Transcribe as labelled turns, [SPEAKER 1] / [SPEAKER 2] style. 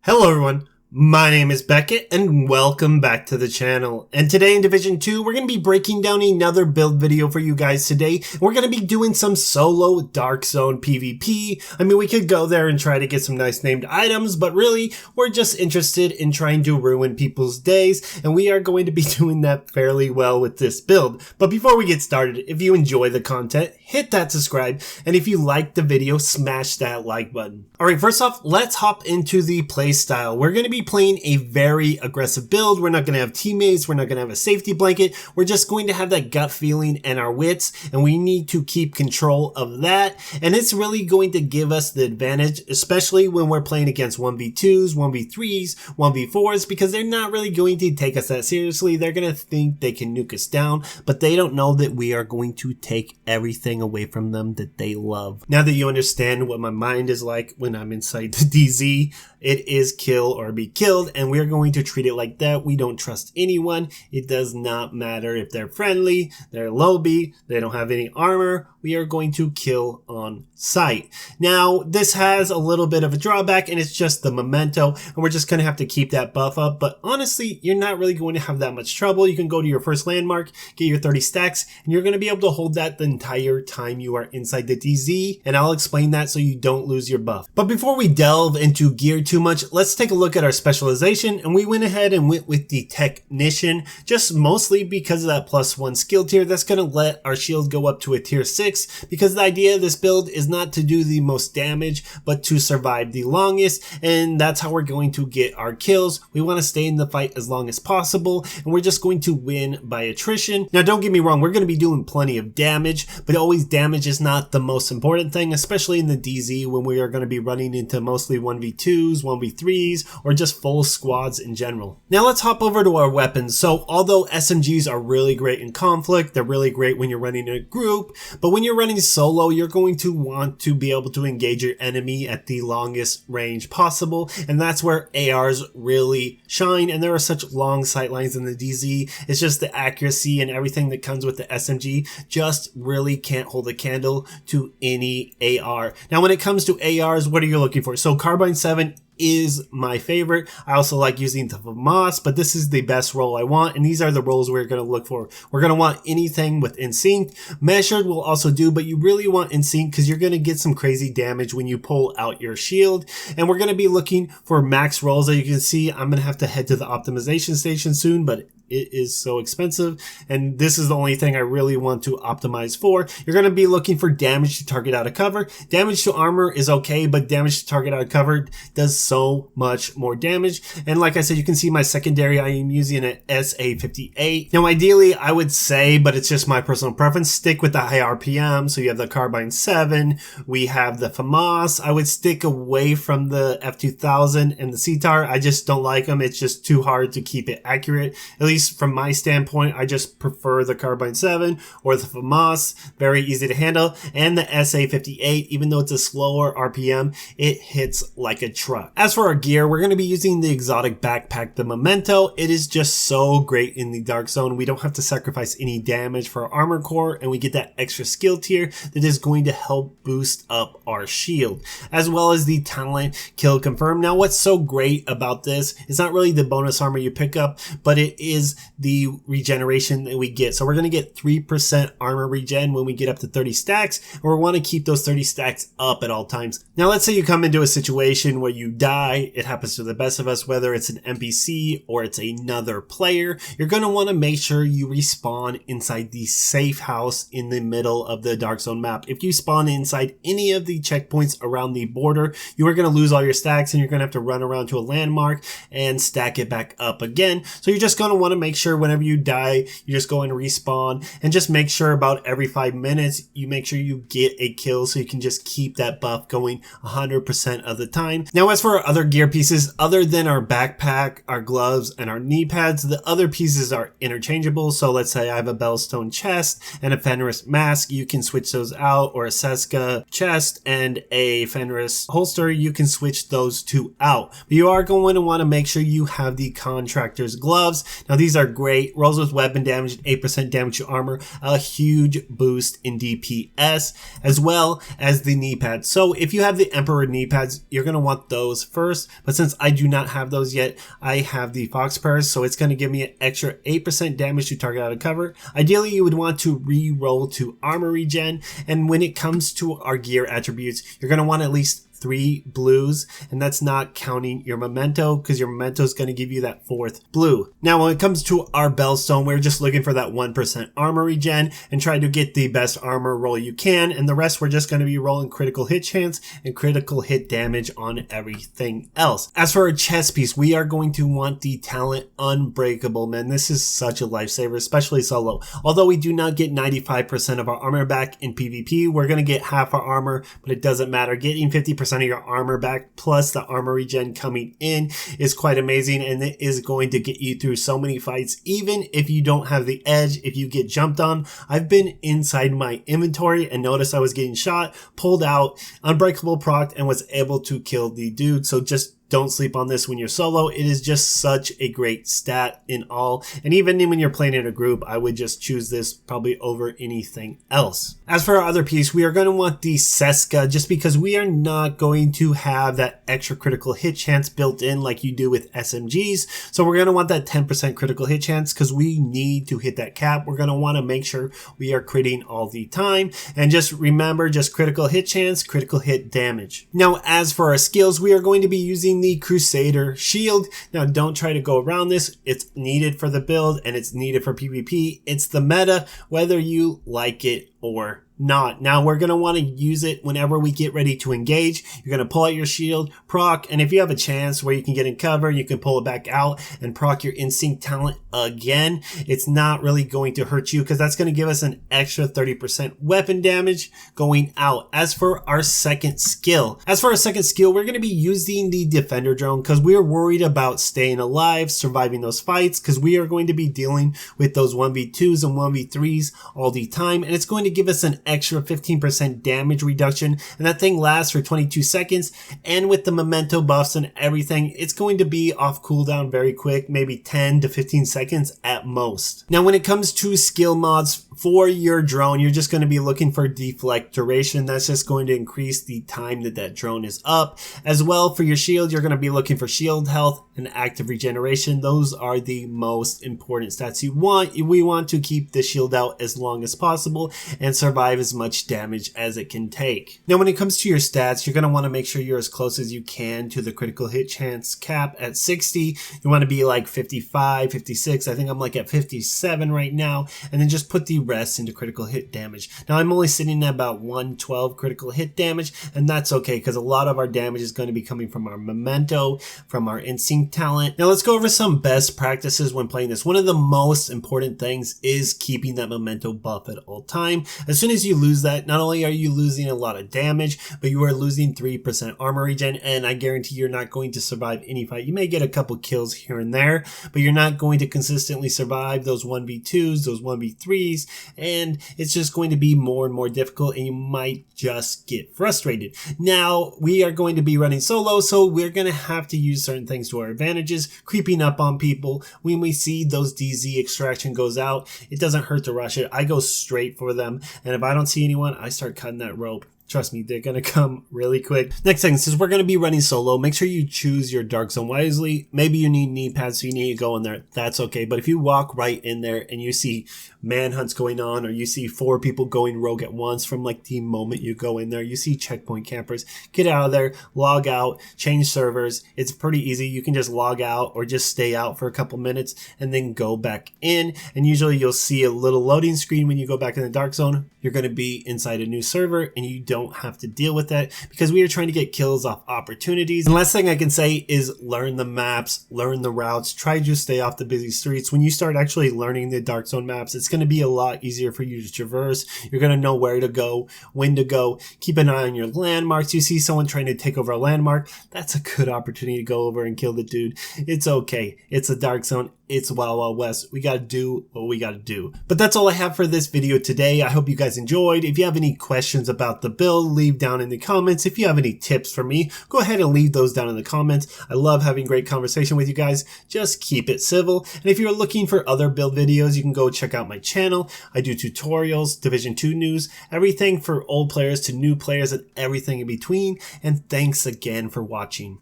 [SPEAKER 1] Hello everyone, my name is Beckett and welcome back to the channel. And today in Division 2, we're going to be breaking down another build video for you guys today. We're going to be doing some solo Darkzone PvP. I mean, we could go there and try to get some nice named items, but really, we're just interested in trying to ruin people's days, and we are going to be doing that fairly well with this build. But before we get started, if you enjoy the content, hit that subscribe, and if you like the video, smash that like button. Alright, first off, let's hop into the playstyle. We're going to be playing a very aggressive build. We're not going to have teammates, we're not going to have a safety blanket, we're just going to have that gut feeling and our wits, and we need to keep control of that, and it's really going to give us the advantage, especially when we're playing against 1v2s, 1v3s, 1v4s, because they're not really going to take us that seriously. They're going to think they can nuke us down, but they don't know that we are going to take everything away from them that they love. Now that you understand what my mind is like when I'm inside the DZ, it is kill or be killed, and we're going to treat it like that. We don't trust anyone. It does not matter if they're friendly, they're low B, they don't have any armor. We are going to kill on sight. Now, this has a little bit of a drawback, and it's just the Memento, and we're just going to have to keep that buff up. But honestly, you're not really going to have that much trouble. You can go to your first landmark, get your 30 stacks, and you're going to be able to hold that the entire time you are inside the DZ, and I'll explain that so you don't lose your buff. But before we delve into gear too much, let's take a look at our specialization, and we went ahead and went with the Technician, just mostly because of that +1 skill tier. That's going to let our shield go up to a tier 6, because the idea of this build is not to do the most damage, but to survive the longest, and that's how we're going to get our kills. We want to stay in the fight as long as possible, and we're just going to win by attrition. Now, don't get me wrong, we're going to be doing plenty of damage, but always damage is not the most important thing, especially in the DZ when we are going to be running into mostly 1v2s, 1v3s, or just full squads in general. Now let's hop over to our weapons. So although SMGs are really great in conflict, they're really great when you're running in a group, but when you're running solo, you're going to want to be able to engage your enemy at the longest range possible, and that's where ARs really shine, and there are such long sight lines in the DZ. It's just the accuracy and everything that comes with the SMG just really can't hold a candle to any AR. Now when it comes to ARs, what are you looking for? So Carbine 7 is my favorite. I also like using the FAMAS, but this is the best roll I want, and these are the rolls we're going to look for. We're going to want anything with InSync. Measured will also do, but you really want InSync because you're going to get some crazy damage when you pull out your shield. And we're going to be looking for max rolls. As you can see, I'm going to have to head to the optimization station soon, but it is so expensive, and this is the only thing I really want to optimize for. You're going to be looking for damage to target out of cover. Damage to armor is okay, but damage to target out of cover does so much more damage. And like I said, you can see my secondary, I am using an SA58. Now ideally, I would say, but it's just my personal preference, stick with the high RPM. So you have the Carbine 7, we have the FAMAS. I would stick away from the F2000 and the CTAR. I just don't like them. It's just too hard to keep it accurate. At least from my standpoint, I just prefer the Carbine 7 or the FAMAS, very easy to handle, and the SA58, even though it's a slower RPM, it hits like a truck. As for our gear, we're going to be using the exotic backpack, the Memento. It is just so great in the Darkzone. We don't have to sacrifice any damage for our armor core, and we get that extra skill tier that is going to help boost up our shield, as well as the talent kill confirm. Now what's so great about this, it's not really the bonus armor you pick up, but it is the regeneration that we get. So we're going to get 3% armor regen when we get up to 30 stacks, and we want to keep those 30 stacks up at all times. Now let's say you come into a situation where you die. It happens to the best of us, whether it's an NPC or it's another player. You're going to want to make sure you respawn inside the safe house in the middle of the Darkzone map. If you spawn inside any of the checkpoints around the border, you are going to lose all your stacks, and you're going to have to run around to a landmark and stack it back up again. So you're just going to want to make sure whenever you die, you just go and respawn, and just make sure about every 5 minutes, you make sure you get a kill so you can just keep that buff going 100% of the time. Now, as for our other gear pieces, other than our backpack, our gloves, and our knee pads, the other pieces are interchangeable. So let's say I have a Bellstone chest and a Fenris mask, you can switch those out, or a Seska chest and a Fenris holster, you can switch those two out. But you are going to want to make sure you have the contractor's gloves. Now, these are great. Rolls with weapon damage, 8% damage to armor, a huge boost in DPS, as well as the knee pads. So if you have the Emperor knee pads, you're going to want those first. But since I do not have those yet, I have the Fox Prayers, so it's going to give me an extra 8% damage to target out of cover. Ideally, you would want to re-roll to armor regen. And when it comes to our gear attributes, you're going to want at least 3 blues, and that's not counting your Memento, because your Memento is going to give you that 4th blue. Now when it comes to our Bellstone, we're just looking for that 1% armor regen and try to get the best armor roll you can, and the rest we're just going to be rolling critical hit chance and critical hit damage on everything else. As for our chest piece, we are going to want the talent Unbreakable. Man, this is such a lifesaver, especially solo. Although we do not get 95% of our armor back in PvP, we're going to get half our armor, but it doesn't matter. Getting 50% of your armor back plus the armor regen coming in is quite amazing, and it is going to get you through so many fights even if you don't have the edge. If you get jumped on, I've been inside my inventory and noticed I was getting shot, pulled out, Unbreakable procced, and was able to kill the dude. So just don't sleep on this when you're solo. It is just such a great stat in all. And even when you're playing in a group, I would just choose this probably over anything else. As for our other piece, we are going to want the Seska, just because we are not going to have that extra critical hit chance built in like you do with SMGs. So we're going to want that 10% critical hit chance because we need to hit that cap. We're going to want to make sure we are critting all the time. And just remember, just critical hit chance, critical hit damage. Now, as for our skills, we are going to be using the Crusader Shield. Now, don't try to go around this. It's needed for the build and it's needed for PvP. It's the meta, whether you like it or not. Now we're going to want to use it whenever we get ready to engage. You're going to pull out your shield, proc, and if you have a chance where you can get in cover, you can pull it back out and proc your instinct talent again. It's not really going to hurt you because that's going to give us an extra 30% weapon damage going out. As for our second skill, we're going to be using the Defender drone because we are worried about staying alive, surviving those fights, because we are going to be dealing with those 1v2s and 1v3s all the time, and it's going to give us an extra 15% damage reduction, and that thing lasts for 22 seconds, and with the Memento buffs and everything, it's going to be off cooldown very quick, maybe 10 to 15 seconds at most. Now when it comes to skill mods for your drone, you're just going to be looking for deflect duration. That's just going to increase the time that drone is up. As well, for your shield, you're going to be looking for shield health and active regeneration. Those are the most important stats you want. We want to keep the shield out as long as possible and survive as much damage as it can take. Now when it comes to your stats, you're going to want to make sure you're as close as you can to the critical hit chance cap at 60. You want to be like 55, 56. I think I'm like at 57 right now, and then just put the rest into critical hit damage. Now I'm only sitting at about 112 critical hit damage, and that's okay because a lot of our damage is going to be coming from our Memento, from our instinct talent. Now let's go over some best practices when playing this. One of the most important things is keeping that Memento buff at all time. As soon as you lose that, not only are you losing a lot of damage, but you are losing 3% armor regen, and I guarantee you're not going to survive any fight. You may get a couple kills here and there, but you're not going to consistently survive those 1v2s, those 1v3s, and it's just going to be more and more difficult, and you might just get frustrated. Now, we are going to be running solo, so we're going to have to use certain things to our advantages, creeping up on people. When we see those DZ extraction goes out, it doesn't hurt to rush it. I go straight for them, and if I don't see anyone, I start cutting that rope. Trust me, they're going to come really quick. Next thing, since we're going to be running solo, make sure you choose your Darkzone wisely. Maybe you need knee pads, so you need to go in there. That's okay. But if you walk right in there and you see manhunts going on, or you see 4 people going rogue at once from like the moment you go in there, you see checkpoint campers, get out of there, log out, change servers. It's pretty easy. You can just log out or just stay out for a couple minutes and then go back in. And usually you'll see a little loading screen when you go back in the Darkzone. You're going to be inside a new server and you don't have to deal with that because we are trying to get kills off opportunities. And last thing I can say is learn the maps, learn the routes, try to stay off the busy streets. When you start actually learning the Darkzone maps, it's going to be a lot easier for you to traverse. You're going to know where to go, when to go. Keep an eye on your landmarks. You see someone trying to take over a landmark, that's a good opportunity to go over and kill the dude. It's okay. It's a Darkzone. It's Wild Wild West. We got to do what we got to do. But that's all I have for this video today. I hope you guys guys enjoyed. If you have any questions about the build, leave down in the comments. If you have any tips for me, go ahead and leave those down in the comments. I love having great conversation with you guys. Just keep it civil. And if you're looking for other build videos, you can go check out my channel. I do tutorials, Division 2 news, everything for old players to new players and everything in between. And thanks again for watching.